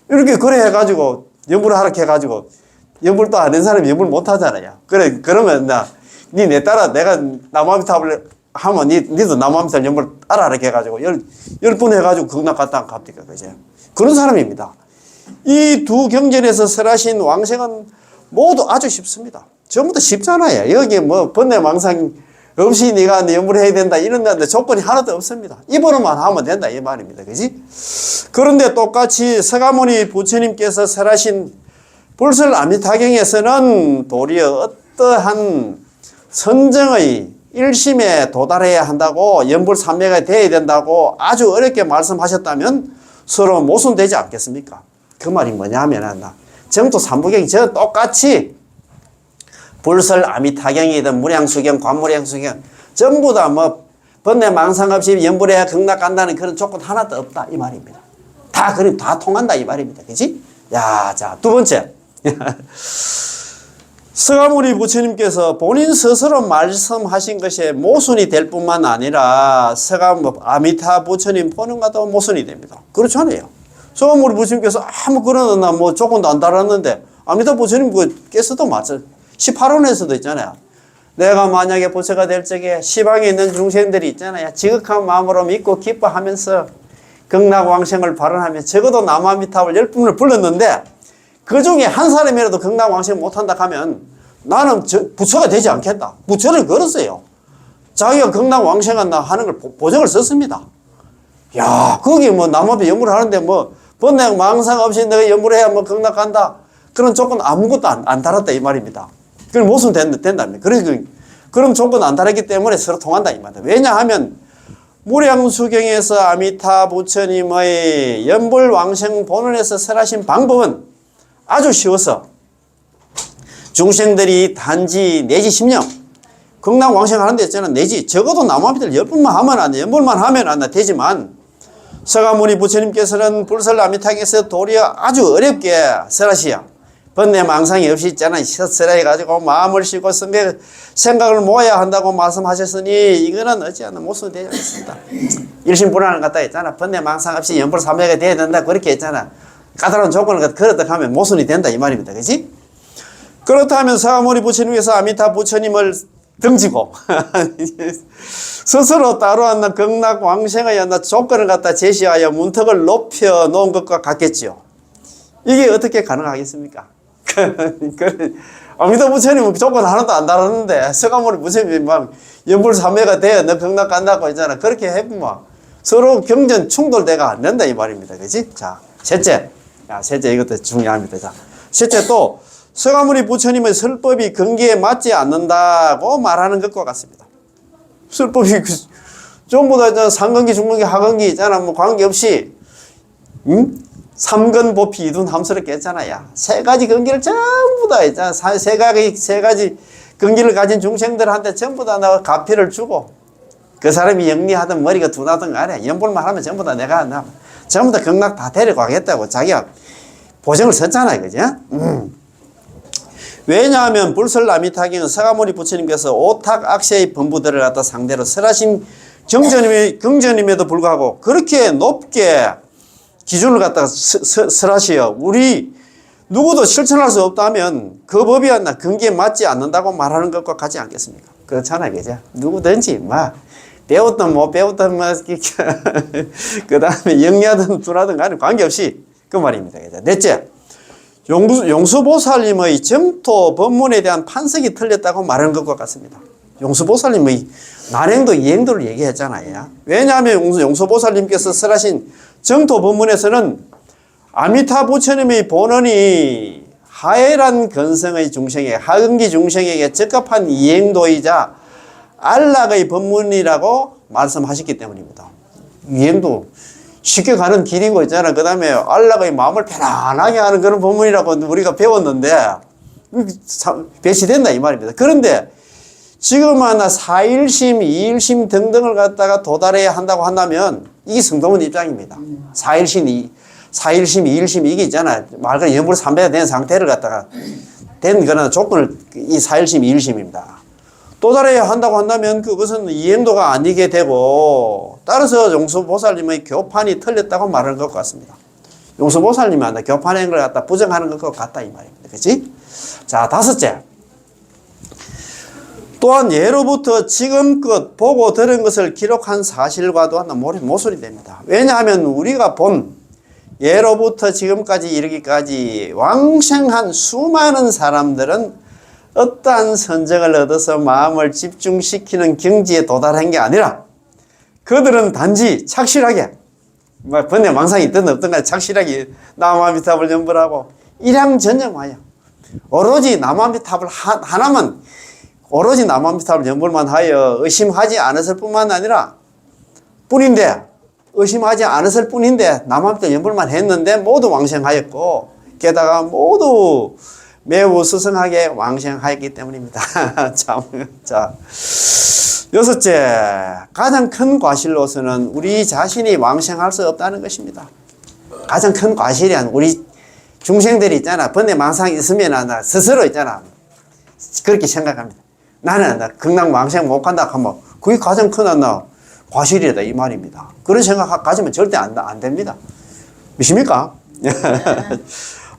이렇게 그래 해가지고 연불을 하라 해가지고 연불도 안 한 사람이 연불 못 하잖아요. 그래, 그러면 내 따라 내가 나무아미타불 하면 니도 나무아미타불 연불 따라 하라 해가지고 10번 해가지고 극락 갔다 갑니까? 그죠? 그런 사람입니다. 이 두 경전에서 설하신 왕생은 모두 아주 쉽습니다. 전부 다 쉽잖아요. 여기 뭐 번뇌망상 없이 네가 연불해야 된다 이런 데한테 조건이 하나도 없습니다. 입으로만 하면 된다 이 말입니다. 그지? 그런데 똑같이 서가모니 부처님께서 설하신 불설 아미타경에서는 도리어 어떠한 선정의 일심에 도달해야 한다고 연불삼매가 되어야 된다고 아주 어렵게 말씀하셨다면 서로 모순되지 않겠습니까? 그 말이 뭐냐면 정토 삼부경이 저 똑같이 불설 아미타경이든 무량수경 관무량수경 전부 다 뭐 번뇌 망상 없이 연불해야 극락 간다는 그런 조건 하나도 없다 이 말입니다. 다 그림 다 통한다 이 말입니다. 그지? 야, 자, 두 번째. 서가모니 부처님께서 본인 스스로 말씀하신 것이 모순이 될 뿐만 아니라 아미타 부처님 보는가도 모순이 됩니다. 그렇잖아요. 서가모니 부처님께서 아무 그런 뭐 조건도 안 달았는데 아미타 부처님 께서도 맞죠. 18원에서도 있잖아요. 내가 만약에 부처가 될 적에 시방에 있는 중생들이 있잖아요. 지극한 마음으로 믿고 기뻐하면서 극락왕생을 발언하며 적어도 남아미타불 10분을 불렀는데 그 중에 한 사람이라도 극락왕생 못한다 하면 나는 부처가 되지 않겠다. 부처를 걸었어요. 자기가 극락왕생한다 하는 걸 보정을 썼습니다. 야, 거기 뭐 남아비 연불을 하는데 뭐 번뇌 망상 없이 내가 연불을 해야 뭐 극락 간다. 그런 조건 아무것도 안 달았다 이 말입니다. 그럼 모순 된답니다. 그런 조건 안 달았기 때문에 서로 통한다 이 말입니다. 왜냐하면 무량수경에서 아미타 부처님의 연불왕생 본원에서 설하신 방법은 아주 쉬워서 중생들이 단지 내지 10년 극락왕생 하는 데 있잖아. 내지 적어도 남아비들 10분만 하면 안 돼. 연불만 하면 안 되지만 서가모니 부처님께서는 불설 아미타경에서 도리어 아주 어렵게 설하시어 번뇌 망상이 없이 있잖아. 설해가지고 마음을 쉬고 생각을 모아야 한다고 말씀하셨으니 이거는 어찌하나 모순 되지 않습니다. 일심불안을 갖다 했잖아. 번뇌 망상 없이 연불삼매가 돼야 된다. 그렇게 했잖아. 까다로운 조건을 그렇다 하면 모순이 된다 이 말입니다. 그렇지? 그렇다면 서가모니 부처님께서 아미타 부처님을 등지고 스스로 따로 하는 극락왕생의 조건을 갖다 제시하여 문턱을 높여 놓은 것과 같겠지요. 이게 어떻게 가능하겠습니까? 아미타 부처님은 조건 하나도 안 달았는데 서가모니 부처님이 막 연불삼매가 돼야 너 극락 간다고 했잖아. 그렇게 해보면 서로 경전 충돌대가 안 된다 이 말입니다. 그렇지? 자, 셋째. 셋째 이것도 중요합니다. 자, 셋째 또 서가모니 부처님의 설법이 근기에 맞지 않는다고 말하는 것과 같습니다. 설법이 전부 다 상근기, 중근기, 하근기 있잖아. 뭐 관계없이 삼근보피 이둔함스럽게 했잖아요. 세 가지 근기를 전부 다 있잖아. 세 가지 근기를 가진 중생들한테 전부 다 내가 가피를 주고 그 사람이 영리하든 머리가 둔하든 간에 연불만 하면 전부 다 내가 전부 다 극락 다 데려가겠다고 자기가 보증을 썼잖아요. 그죠? 왜냐하면 불설 아미타경은 서가모니 부처님께서 오탁 악세의 범부들을 갖다 상대로 설하신 경전임에도 불구하고 그렇게 높게 기준을 갖다가 설하시어 우리 누구도 실천할 수 없다면 그 법이 근기에 맞지 않는다고 말하는 것과 같지 않겠습니까? 그렇잖아요. 그죠? 누구든지 배웠든 못 배웠든 그 다음에 영리하든 둔하든 간에 관계없이 그 말입니다. 그죠? 넷째, 용수보살님의 정토 법문에 대한 판석이 틀렸다고 말하는 것과 같습니다. 용수보살님의 난행도 이행도를 얘기했잖아요. 왜냐하면 용수보살님께서 설하신 정토 법문에서는 아미타 부처님의 본원이 하애란 근성의 중생에게 하근기 중생에게 적합한 이행도이자 안락의 법문이라고 말씀하셨기 때문입니다. 이행도 쉽게 가는 길이고 있잖아. 그 다음에 안락의 마음을 편안하게 하는 그런 법문이라고 우리가 배웠는데 배치된다 이 말입니다. 그런데 지금 사일심, 이일심 등등을 갖다가 도달해야 한다고 한다면 이게 성도문 입장입니다. 사일심, 이일심 이게 있잖아. 말 그대로 연불 삼배가 된 상태를 갖다가 된 그런 조건을 이 사일심, 이일심입니다. 도달해야 한다고 한다면 그것은 이행도가 아니게 되고 따라서 용수보살님의 교판이 틀렸다고 말하는 것 같습니다. 용수보살님이 교판한 걸 갖다 부정하는 것과 같다 이 말입니다. 그렇지? 자, 다섯째. 또한 예로부터 지금껏 보고 들은 것을 기록한 사실과도 모순이 됩니다. 왜냐하면 우리가 본 예로부터 지금까지 이르기까지 왕생한 수많은 사람들은 어떠한 선정을 얻어서 마음을 집중시키는 경지에 도달한 게 아니라 그들은 단지 착실하게 번뇌 망상이 있든 없든 간에 착실하게 남아미탑을 연불하고 일양전념하여 오로지 남아미탑을 하나만 오로지 남아미탑을 연불만 하여 의심하지 않았을 뿐만 아니라 의심하지 않았을 뿐인데 남아미탑 연불만 했는데 모두 왕생하였고 게다가 모두 매우 스승하게 왕생하였기 때문입니다. 자, 여섯째, 가장 큰 과실로서는 우리 자신이 왕생할 수 없다는 것입니다. 가장 큰 과실이 우리 중생들이 있잖아. 번뇌 망상이 있으면 나 스스로 있잖아. 그렇게 생각합니다. 나는 극락 왕생 못 간다 하면 그게 가장 큰 과실이다 이 말입니다. 그런 생각 가지면 절대 안 됩니다. 믿습니까?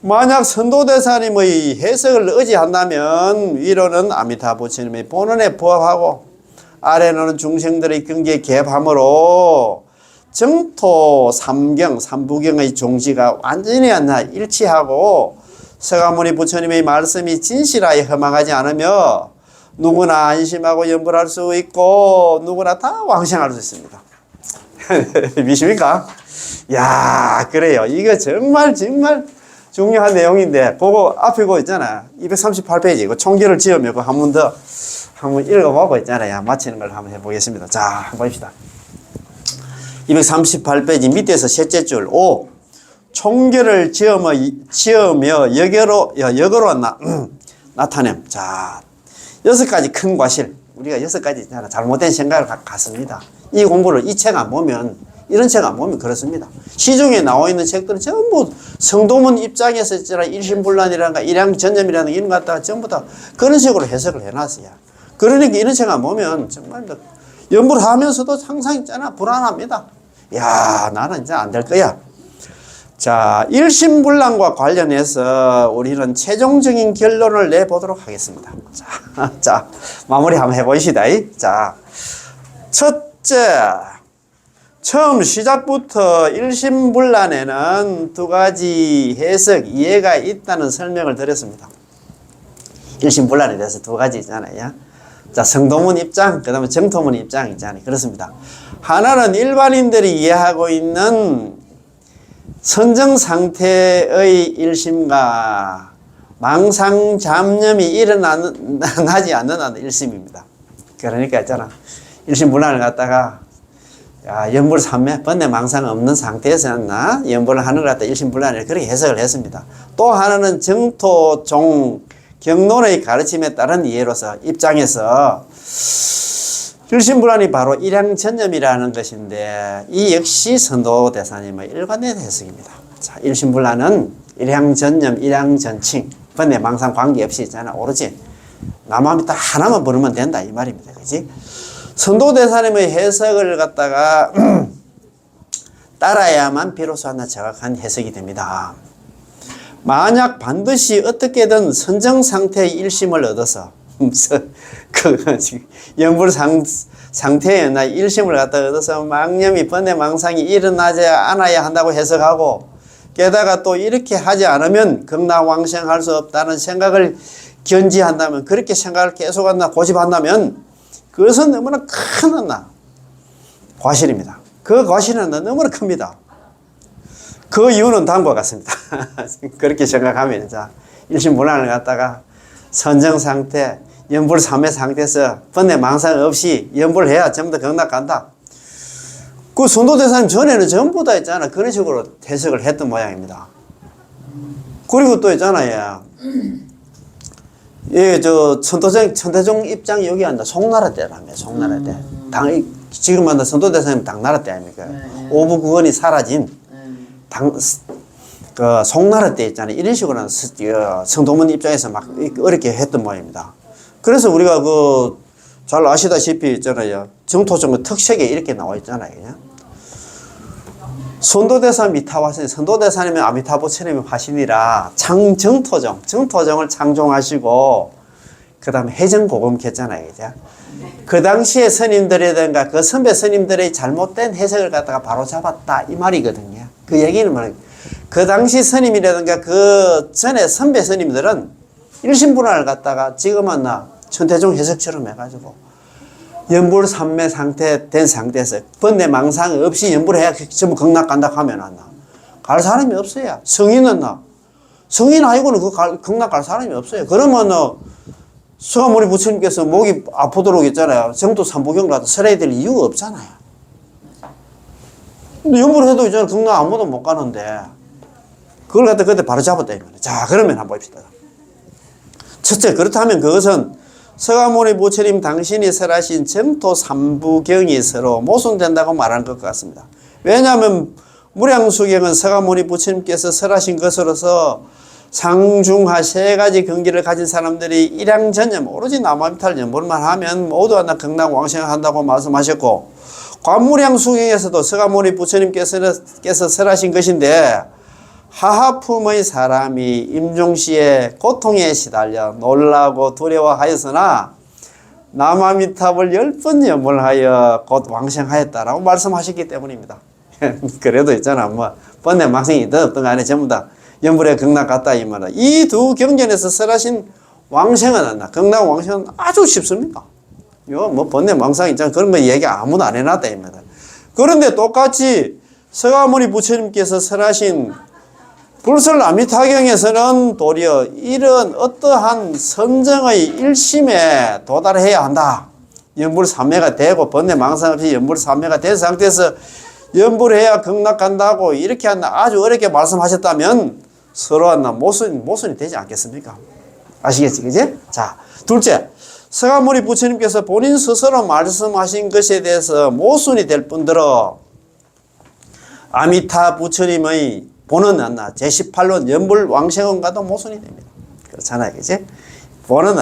만약 선도대사님의 해석을 의지한다면 위로는 아미타 부처님의 본원에 부합하고 아래로는 중생들의 경계에 개합함으로 정토 삼경, 삼부경의 종지가 완전히 일치하고 서가모니 부처님의 말씀이 진실하여 허망하지 않으며 누구나 안심하고 연불할 수 있고 누구나 다 왕생할 수 있습니다. 믿습니까? 야, 그래요. 이거 정말 중요한 내용인데 그거 앞에 거 있잖아. 238페이지 이거 총결을 지으면 그거 한번 읽어보고 있잖아요. 마치는 걸 한번 해보겠습니다. 자, 한번 봅시다. 238페이지 밑에서 셋째 줄 5. 총결을 지으며 역으로 나타냄. 자, 6가지 큰 과실. 우리가 6가지 있잖아. 잘못된 생각을 갖습니다. 이 공부를 이 책 안 보면 이런 책 안 보면 그렇습니다. 시중에 나와 있는 책들은 전부 성도문 입장에서 있잖아. 일심불란이라든가 일양전념이라든가 이런 것 갖다가 전부 다 그런 식으로 해석을 해놨어요. 그러니까 이런 책 안 보면 정말 연구를 하면서도 항상 있잖아. 불안합니다. 야, 나는 이제 안 될 거야. 자, 일심불란과 관련해서 우리는 최종적인 결론을 내보도록 하겠습니다. 자, 마무리 한번 해보시다. 자, 첫째. 처음 시작부터 일심불란에는 2가지 해석, 이해가 있다는 설명을 드렸습니다. 일심불란에 대해서 2가지 있잖아요. 자, 성도문 입장, 그 다음에 정토문 입장 있잖아요. 그렇습니다. 하나는 일반인들이 이해하고 있는 선정 상태의 일심과 망상 잡념이 일어나지 않는 일심입니다. 그러니까 있잖아. 일심불란을 갖다가 연불 삼매, 번뇌 망상 없는 상태에서는 연불을 하는 것 같다. 일심불란을 그렇게 해석을 했습니다. 또 하나는 정토, 종, 경론의 가르침에 따른 이해로서 입장에서 일심불란이 바로 일양전념이라는 것인데 이 역시 선도대사님의 일관된 해석입니다. 자, 일심불란은 일양전념, 일양전칭, 번뇌 망상 관계없이 있잖아. 오로지 남아미 딱 하나만 부르면 된다 이 말입니다. 그지? 선도대사님의 해석을 갖다가 따라야만 비로소 하나 정확한 해석이 됩니다. 만약 반드시 어떻게든 선정 상태의 일심을 얻어서 연불 상태에 일심을 갖다 얻어서 망념이 번뇌 망상이 일어나지 않아야 한다고 해석하고 게다가 또 이렇게 하지 않으면 극락왕생할 수 없다는 생각을 견지한다면 그렇게 생각을 계속 고집한다면 그것은 너무나 큰 과실입니다. 그 과실은 너무나 큽니다. 그 이유는 다음과 같습니다. 그렇게 생각하면 자, 일심불란을 갖다가 선정 상태, 연불 3회 상태에서 번뇌 망상 없이 연불을 해야 전부 다 극락 간다. 그 선도대사님 전에는 전부 다 있잖아. 그런 식으로 해석을 했던 모양입니다. 그리고 또 있잖아요. 예, 천태종 입장이 여기 앉아. 송나라 때라며, 송나라 때. 지금 한다 선도대사님 당나라 때 아닙니까? 오부구원이 사라진 송나라 때 있잖아요. 이런 식으로 성도문 입장에서 막 어렵게 했던 모양입니다. 그래서 우리가 잘 아시다시피 있잖아요. 정토종의 특색에 이렇게 나와 있잖아요. 선도대사 미타화신, 선도대사님은 아미타부처님의 화신이라 정토정을 창종하시고 그 다음에 해정고금했잖아요. 그죠? 그 당시에 스님들이든가 그 선배 스님들의 잘못된 해석을 갖다가 바로 잡았다 이 말이거든요. 그 얘기는 그 당시 스님이라든가 그 전에 선배 스님들은 일신분할을 갖다가 지금은 천태종 해석처럼 해가지고 연불삼매 상태 된 상태에서 번뇌 망상 없이 연불해야 전부 극락 간다 하면 갈 사람이 없어요. 성인은 성인 아니고는 극락 갈 사람이 없어요. 그러면 서가모니 부처님께서 목이 아프도록 했잖아요. 정도 삼부경라도 설해야 될 이유가 없잖아요. 근데 연불해도 이제 극락 아무도 못 가는데 그걸 갖다 그때 바로 잡았다. 자, 그러면 한번 봅시다. 첫째, 그렇다면 그것은 서가모니 부처님 당신이 설하신 정토 삼부경이 서로 모순된다고 말하는 것 같습니다. 왜냐하면 무량수경은 서가모니 부처님께서 설하신 것으로서 상중하 세 가지 경기를 가진 사람들이 일양전념 오로지 남아미탈 연불만 하면 모두 하나 극락왕생을 한다고 말씀하셨고, 관무량수경에서도 서가모니 부처님께서 설하신 것인데 하하품의 사람이 임종시에 고통에 시달려 놀라고 두려워하였으나 남아미탑을 10번 연불하여 곧 왕생하였다라고 말씀하셨기 때문입니다. 그래도 있잖아, 번뇌 망생이 있든 없든 간에 전부 다 연불에 극락 갔다 이 말이야. 이 두 경전에서 설하신 왕생은 극락 왕생은 아주 쉽습니다. 번뇌 망상 있잖아, 그런 거 얘기 아무도 안 해놨다 이 말이야. 그런데 똑같이 서가모니 부처님께서 설하신 불설아미타경에서는 도리어 이런 어떠한 선정의 일심에 도달해야 한다. 연불삼매가 되고 번뇌 망상 없이 연불삼매가 된 상태에서 연불해야 극락 간다고 이렇게 아주 어렵게 말씀하셨다면 서로 모순이 되지 않겠습니까? 아시겠지, 그지? 자, 둘째, 서가모니 부처님께서 본인 스스로 말씀하신 것에 대해서 모순이 될 뿐더러 아미타 부처님의 본은 제18론 연불왕생원과도 모순이 됩니다. 그렇잖아요, 그지? 본은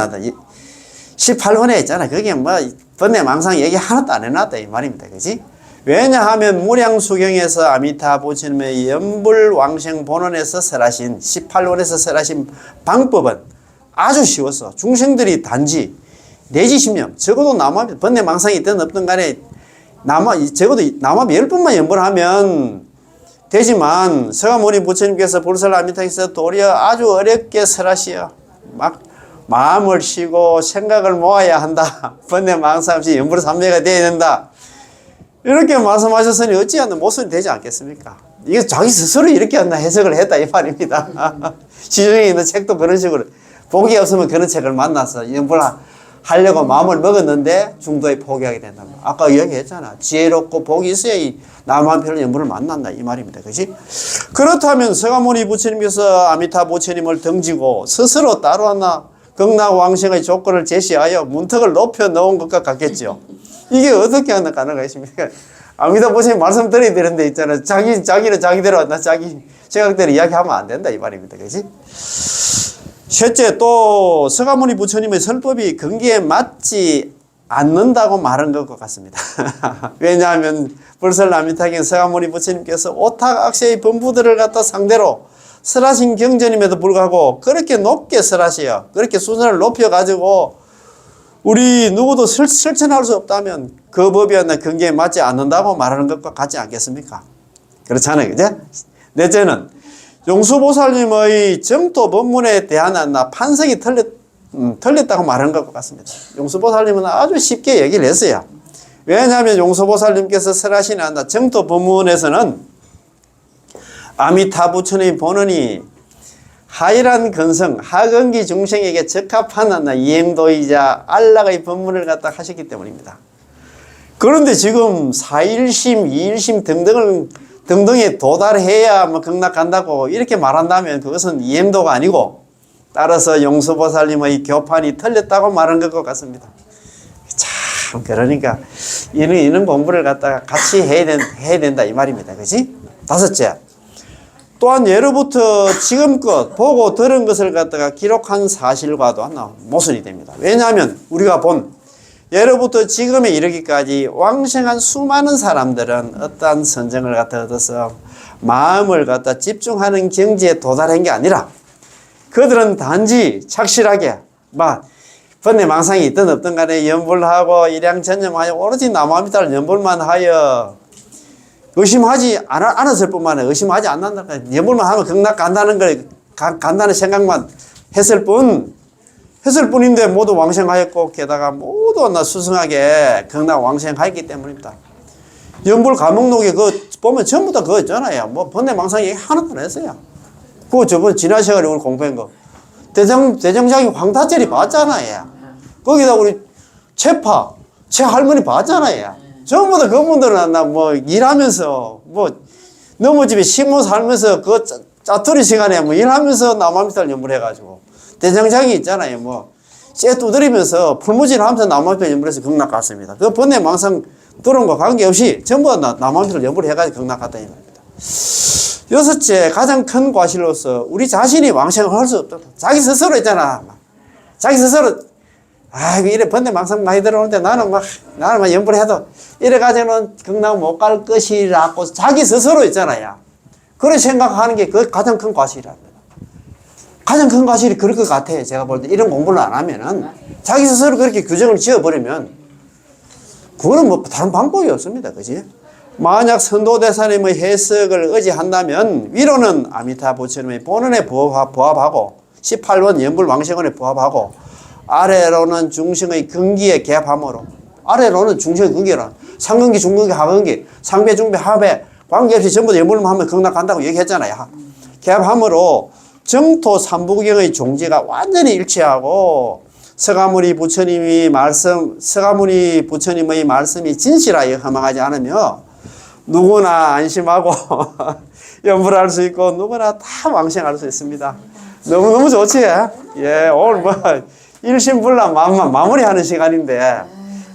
18원에 있잖아. 그게 번뇌 망상 얘기 하나도 안 해놨다 이 말입니다, 그지? 왜냐하면 무량수경에서 아미타 부처님의 연불왕생 본원에서 설하신 18원에서 설하신 방법은 아주 쉬워서 중생들이 단지 내지 10년, 적어도 번뇌 망상이 있든 없든 간에 적어도 남합 10번만 연불하면 되지만 서가모니 부처님께서 불설아미타에서 도리어 아주 어렵게 설하시어 마음을 쉬고 생각을 모아야 한다. 번뇌 망상 없이 연불삼매가 되어야 된다. 이렇게 말씀하셨으니 어찌하면 모순이 되지 않겠습니까? 이게 자기 스스로 이렇게 해석을 했다 이 말입니다. 시중에 있는 책도 그런 식으로 복이 없으면 그런 책을 만나서 연불하려고 마음을 먹었는데 중도에 포기하게 된다. 아까 이야기했잖아. 지혜롭고 복이 있어야 이 남한 편을 연불을 만난다 이 말입니다. 그렇지? 그렇다면 서가모니 부처님께서 아미타 부처님을 등지고 스스로 따로 극락왕생의 조건을 제시하여 문턱을 높여 놓은 것과 같겠죠. 이게 어떻게 가능하십니까? 아미타 부처님 말씀드려야 되는데 있잖아. 자기는 자기대로 자기 생각대로 이야기하면 안 된다 이 말입니다. 그렇지? 셋째, 또 서가모니 부처님의 설법이 경기에 맞지 않는다고 말한 것 같습니다. 왜냐하면 불설아미타경 서가모니 부처님께서 오탁악세의 범부들을 갖다 상대로 설하신 경전임에도 불구하고 그렇게 높게 설하시어 그렇게 수준을 높여가지고 우리 누구도 실천할 수 없다면 그 법이 경기에 맞지 않는다고 말하는 것과 같지 않겠습니까? 그렇잖아요, 그죠? 넷째는 용수보살님의 정토 법문에 대한 판석이 틀렸다고 말하는 것 같습니다. 용수보살님은 아주 쉽게 얘기를 했어요. 왜냐하면 용수보살님께서 설하신 정토 법문에서는 아미타 부처님의 본원이 하이란 근성, 하근기 중생에게 적합한 이행도이자 안락의 법문을 갖다 하셨기 때문입니다. 그런데 지금 4일심, 2일심 등등에 도달해야 극락 간다고 이렇게 말한다면 그것은 이행도가 아니고 따라서 용수보살님의 교판이 틀렸다고 말한 것 같습니다. 참, 그러니까 이런 공부를 갖다가 같이 해야 된다 이 말입니다. 그지? 다섯째, 또한 예로부터 지금껏 보고 들은 것을 갖다가 기록한 사실과도 모순이 됩니다. 왜냐하면 우리가 예로부터 지금에 이르기까지 왕생한 수많은 사람들은 어떠한 선정을 갖다 얻어서 마음을 갖다 집중하는 경지에 도달한 게 아니라 그들은 단지 착실하게 번뇌 망상이 있든 없든 간에 연불하고 일양전념하여 오로지 남아미타를 연불만 하여 의심하지 않았을 뿐만 아니라 의심하지 않는다. 연불만 하면 극락 간다는 생각만 했을 뿐 했을 뿐인데 모두 왕생하였고 게다가 모두 나 수승하게 경락 왕생하였기 때문입니다. 연불 감목록에 그 보면 전부 다 그거 있잖아요. 뭐 번뇌망상 얘기 하나도 안 했어요. 그거 저번 지난 시간에 우리 공부한 거. 대정장이 황다철이 봤잖아요. 거기다 우리 채파, 채 할머니 봤잖아요. 전부 다 그분들은 나 뭐 일하면서 뭐 너무 집에 시모 살면서 그 짜투리 시간에 뭐 일하면서 남아미탈 연불해가지고 대정장이 있잖아요. 뭐 쇠 두드리면서 풀무질 하면서 남아미탈 연불해서 극락 갔습니다. 그 번뇌망상 들어온 거 관계없이 전부 다 남아미탈 연불해가지고 극락 갔다 이 말입니다. 여섯째, 가장 큰 과실로서 우리 자신이 왕생을 할 수 없다. 자기 스스로 있잖아. 자기 스스로, 이래 번뇌망상 많이 들어오는데 나는 막 연불해도 이래가지고는 극락 못 갈 것이라고 자기 스스로 있잖아요. 그런 생각하는 게 그 가장 큰 과실이랍니다. 가장 큰 과실이 그럴 것 같아요. 제가 볼 때 이런 공부를 안 하면은 자기 스스로 그렇게 규정을 지어버리면 그거는 뭐 다른 방법이 없습니다. 그지? 만약 선도대사님의 해석을 의지한다면 위로는 아미타 부처님의 본원에 부합하고 18번 연불왕생원에 부합하고 아래로는 중생의 근기에 개합함으로 아래로는 중생의 근기라 상근기, 중근기, 하근기, 상배, 중배, 하배 관계없이 전부 다 연불만 하면 극락간다고 얘기했잖아요. 개합함으로 정토 삼부경의 종지가 완전히 일치하고 서가모니 부처님의 말씀이 진실하여 허망하지 않으며 누구나 안심하고 연불할 수 있고 누구나 다 왕생할 수 있습니다. 너무너무 좋지? 예, 오늘 뭐 일심불란 마무리하는 시간인데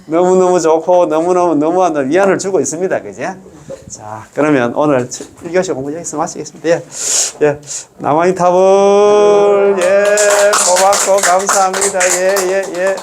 너무너무 좋고 너무너무 위안을 주고 있습니다. 그지? 자, 그러면 오늘 1교시 공부 여기서 마치겠습니다. 예, 남아있는 탑을, 고맙고 감사합니다. 예.